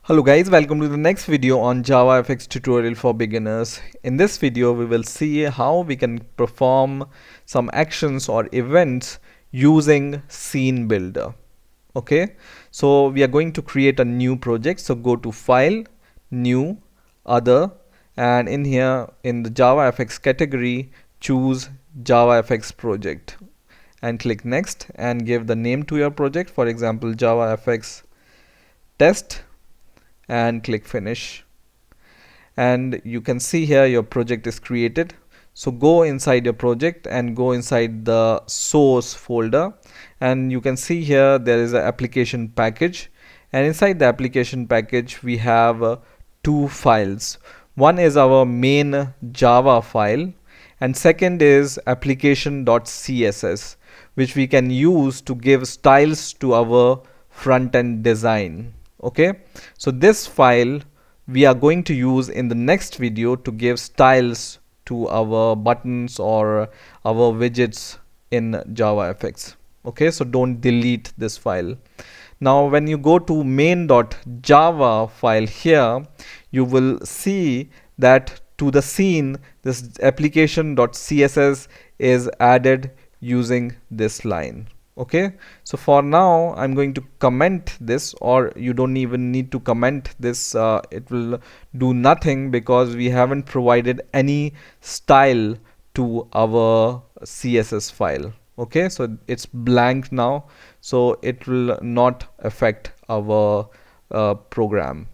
Hello guys, welcome to the next video on JavaFX tutorial for beginners. In this video we will see how we can perform some actions or events using Scene Builder. Okay, so we are going to create a new project. So go to File, New, Other, and in here in the JavaFX category choose JavaFX project and click Next and give the name to your project, for example JavaFX Test, and click Finish. And you can see here your project is created. So go inside your project and go inside the source folder, and you can see here there is an application package, and inside the application package we have two files. One is our main Java file and second is application.css, which we can use to give styles to our front-end design. Okay, so this file we are going to use in the next video to give styles to our buttons or our widgets in JavaFX. Okay, so don't delete this file. Now when you go to main.java file here, you will see that to the scene this application.css is added using this line. Okay, so for now I'm going to comment this, or you don't even need to comment this. It will do nothing because we haven't provided any style to our CSS file. Okay, so it's blank now, so it will not affect our program.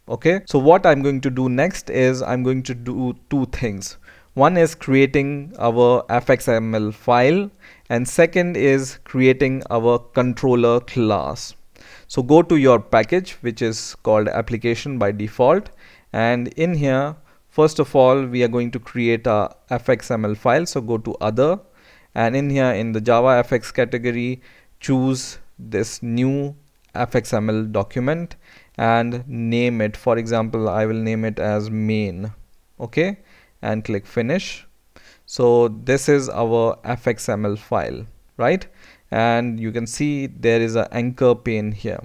Okay, so what I'm going to do next is I'm going to do two things. One is creating our Fxml file, and second is creating our controller class. So go to your package, which is called application by default, and in here first of all we are going to create a Fxml file. So go to other, and in here in the JavaFX category choose this new Fxml document and name it. For example, I will name it as main. Okay, and click Finish. So this is our Fxml file, right? And you can see there is an anchor pane here.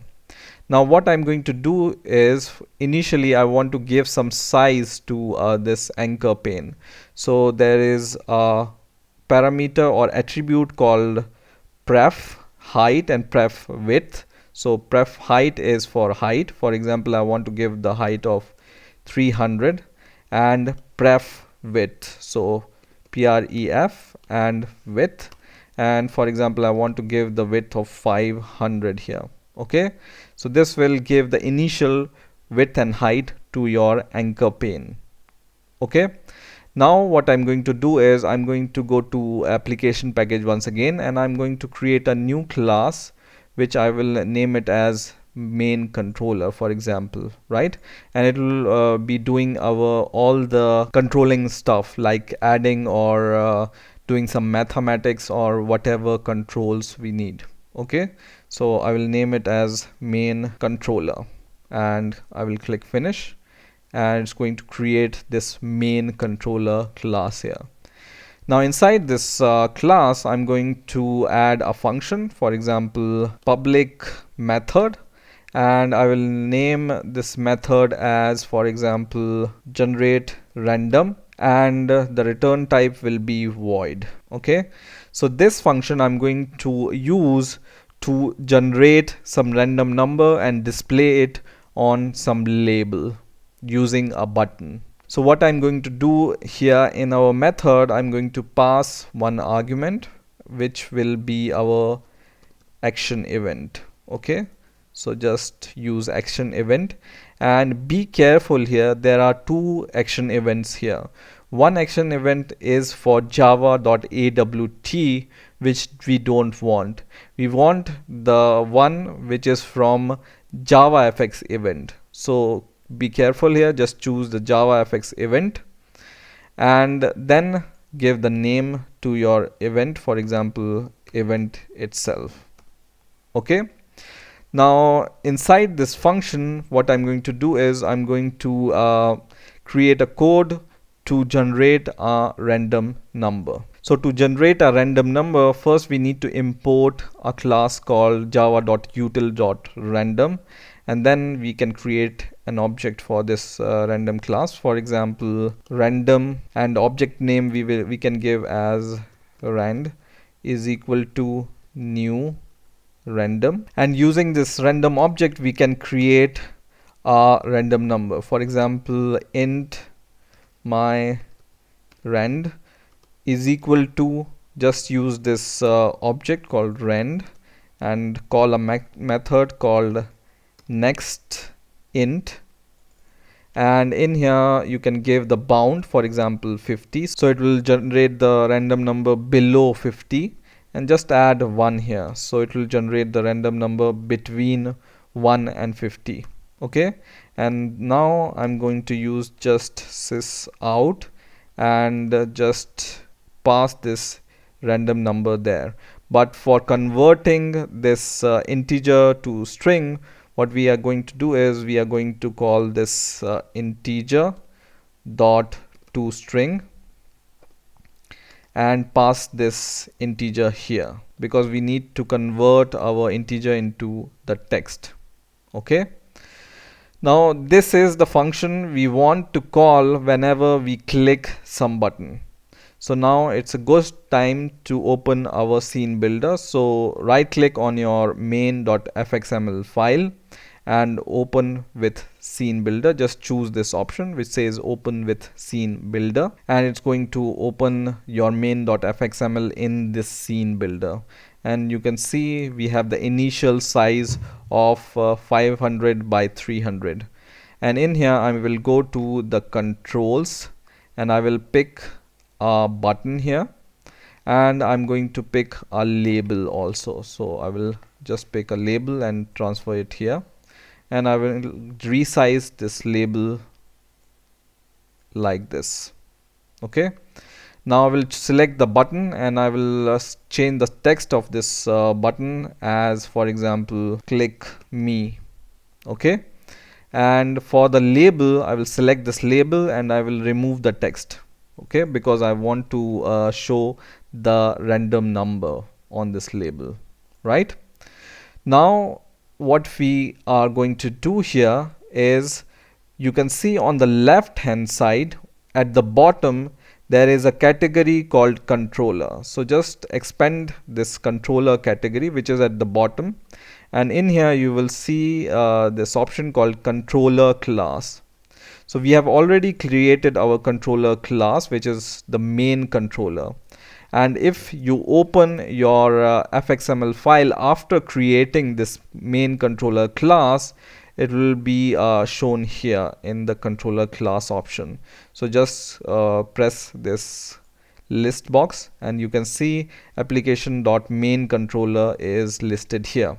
Now what I'm going to do is initially I want to give some size to this anchor pane. So there is a parameter or attribute called pref height and pref width. So pref height is for height. For example, I want to give the height of 300, and pref width, so pref and width, and for example I want to give the width of 500 here. Okay, so this will give the initial width and height to your anchor pane. Okay, now what I'm going to do is I'm going to go to application package once again, and I'm going to create a new class which I will name it as main controller, for example, right? And it will be doing our all the controlling stuff like adding or doing some mathematics or whatever controls we need. Okay, so I will name it as main controller, and I will click Finish, and it's going to create this main controller class here. Now inside this class I'm going to add a function, for example public method, and I will name this method as, for example, generate random, and the return type will be void. Okay, so this function I'm going to use to generate some random number and display it on some label using a button. So what I'm going to do here in our method, I'm going to pass one argument which will be our action event. Okay, so just use action event, and be careful here, there are two action events here. One action event is for java.awt, which we don't want. We want the one which is from JavaFX event. So be careful here, just choose the JavaFX event and then give the name to your event, for example event itself. Okay, now inside this function what I'm going to do is I'm going to create a code to generate a random number. So to generate a random number, first we need to import a class called java.util.random, and then we can create an object for this random class. For example, random, and object name we can give as rand is equal to new random, and using this random object we can create a random number. For example, int my rand is equal to, just use this object called rand and call a method called next int, and in here you can give the bound, for example 50, so it will generate the random number below 50, and just add 1 here, so it will generate the random number between 1 and 50. Okay, and now I'm going to use just sys out and just pass this random number there. But for converting this integer to string, what we are going to do is we are going to call this integer dot to string and pass this integer here, because we need to convert our integer into the text. Okay, now this is the function we want to call whenever we click some button. So now it's a good time to open our scene builder. So right click on your main.fxml file and open with scene builder. Just choose this option which says open with scene builder, and it's going to open your main.fxml in this scene builder. And you can see we have the initial size of 500 by 300, and in here I will go to the controls and I will pick a button here, and I'm going to pick a label also. So I will just pick a label and transfer it here, and I will resize this label like this. Okay, now I will select the button and I will change the text of this button as, for example, click me. Okay, and for the label I will select this label and I will remove the text. Okay, because I want to show the random number on this label. Right, now what we are going to do here is, you can see on the left hand side at the bottom there is a category called controller. So just expand this controller category which is at the bottom, and in here you will see this option called controller class. So we have already created our controller class, which is the main controller. And if you open your Fxml file after creating this main controller class, it will be shown here in the controller class option. So just press this list box and you can see application.main_controller is listed here.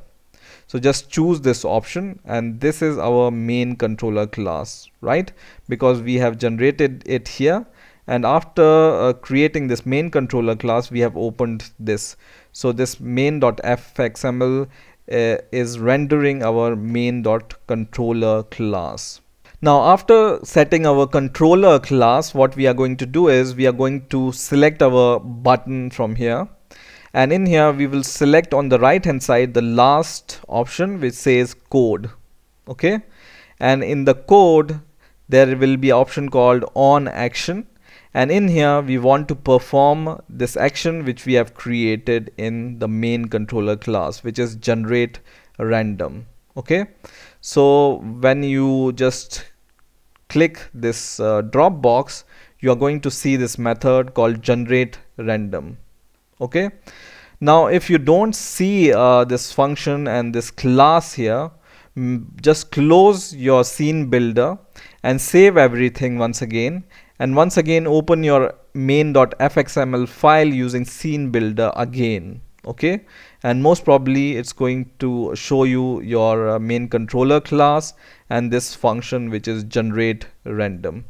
So just choose this option, and this is our main controller class, right? Because we have generated it here, and after creating this main controller class we have opened this. So this main.fxml is rendering our main.controller class. Now after setting our controller class, what we are going to do is we are going to select our button from here. And in here we will select on the right hand side the last option which says code. Okay, and in the code there will be an option called on action, and in here we want to perform this action which we have created in the main controller class, which is generate random. Okay, so when you just click this drop box, you are going to see this method called generate random. Okay, now if you don't see this function and this class here, just close your scene builder and save everything once again, and once again open your main.fxml file using scene builder again. Okay, and most probably it's going to show you your main controller class and this function which is generate random.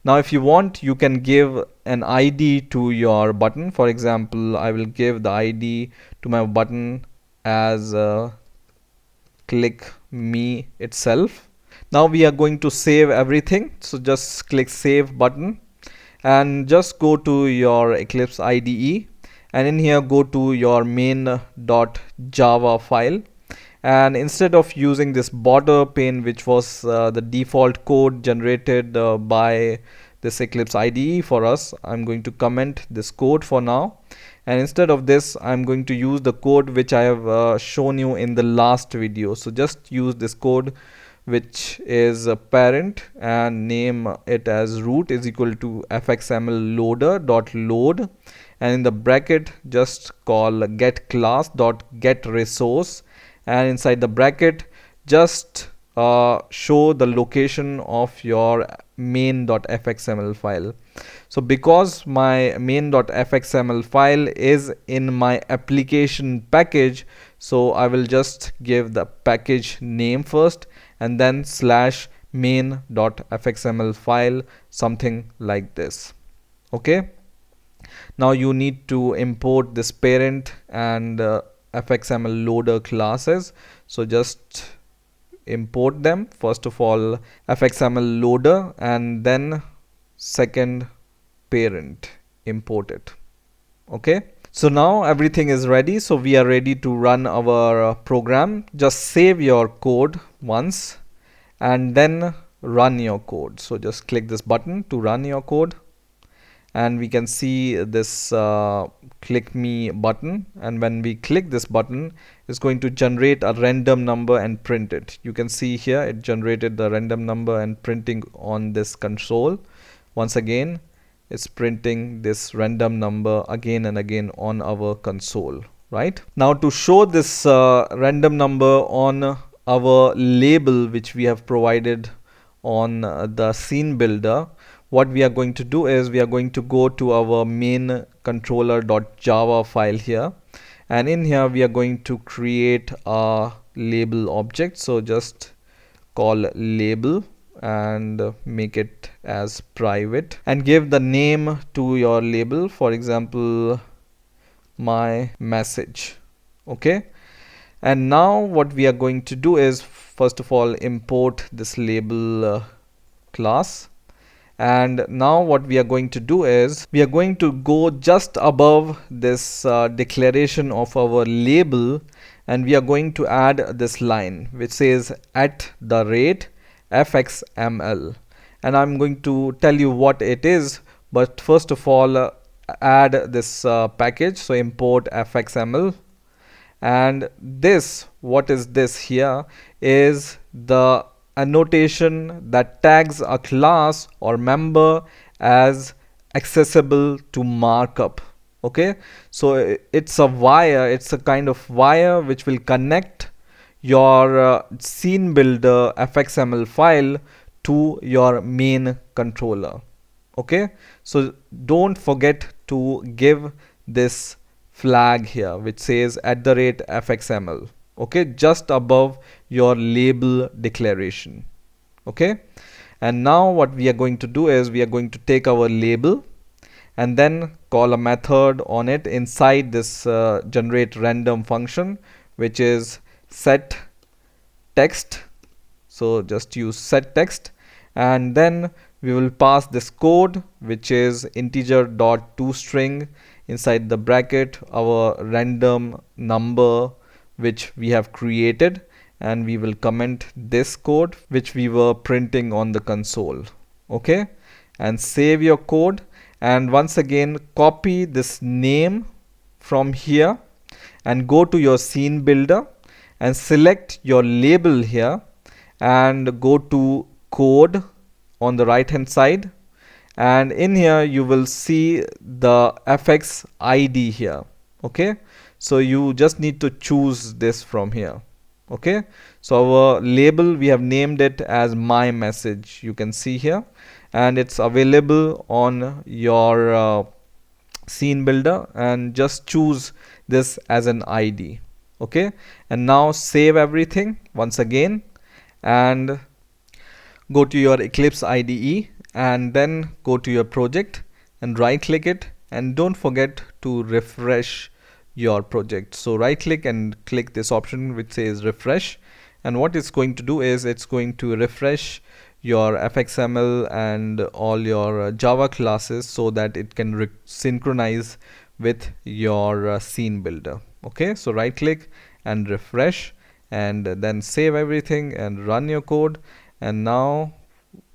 Now if you want, you can give an ID to your button. For example, I will give the ID to my button as click me itself. Now we are going to save everything, so just click save button and just go to your Eclipse IDE, and in here go to your main.java file, And instead of using this border pane, which was the default code generated by this Eclipse IDE for us, I'm going to comment this code for now. And instead of this, I'm going to use the code which I have shown you in the last video. So just use this code, which is a parent, and name it as root is equal to fxml loader dot load, and in the bracket just call get class dot get resource, and inside the bracket just show the location of your main.fxml file. So because my main.fxml file is in my application package, so I will just give the package name first and then slash main.fxml file, something like this. Okay, now you need to import this parent and fxml loader classes. So just import them. First of all, fxml loader, and then second parent, import it. Okay, so now everything is ready, so we are ready to run our program. Just save your code once and then run your code. So just click this button to run your code, and we can see this click me button, and when we click this button, it's going to generate a random number and print it. You can see here it generated the random number and printing on this console. Once again, it's printing this random number again and again on our console. Right now, to show this random number on our label which we have provided on the scene builder, what we are going to do is we are going to go to our main controller.java file here, and in here we are going to create a label object. So just call label and make it as private, and give the name to your label, for example my message. Okay, and now what we are going to do is first of all import this label class. And now what we are going to do is we are going to go just above this declaration of our label, and we are going to add this line which says @fxml, and I'm going to tell you what it is. But first of all, add this package. So import fxml, and this, what is this here, is the annotation that tags a class or member as accessible to markup. Okay, so it's a wire, it's a kind of wire which will connect your scene builder fxml file to your main controller. Okay, so don't forget to give this flag here which says @fxml. Okay, just above your label declaration. Okay, and now what we are going to do is we are going to take our label and then call a method on it inside this generate random function, which is set text. So just use set text, and then we will pass this code which is integer.toString, inside the bracket our random number which we have created, and we will comment this code which we were printing on the console. Okay, and save your code, and once again copy this name from here and go to your scene builder and select your label here and go to code on the right hand side, and in here you will see the fx id here. Okay, so you just need to choose this from here. Okay, so our label, we have named it as my message, you can see here, and it's available on your scene builder, and just choose this as an ID. Okay, and now save everything once again and go to your Eclipse IDE, and then go to your project and right click it, and don't forget to refresh your project. So right click and click this option which says refresh, and what it's going to do is it's going to refresh your fxml and all your Java classes so that it can synchronize with your scene builder. Okay, so right click and refresh, and then save everything and run your code. And now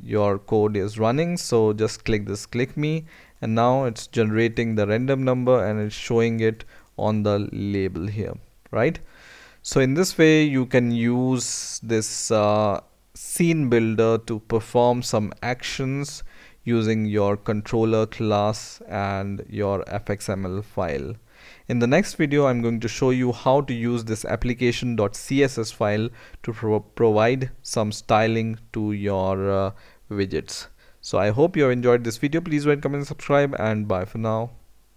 your code is running, so just click this click me, and now it's generating the random number and it's showing it on the label here, right? So in this way you can use this scene builder to perform some actions using your controller class and your fxml file. In the next video I'm going to show you how to use this application.css file to provide some styling to your widgets. So I hope you have enjoyed this video. Please rate, comment, subscribe, and bye for now.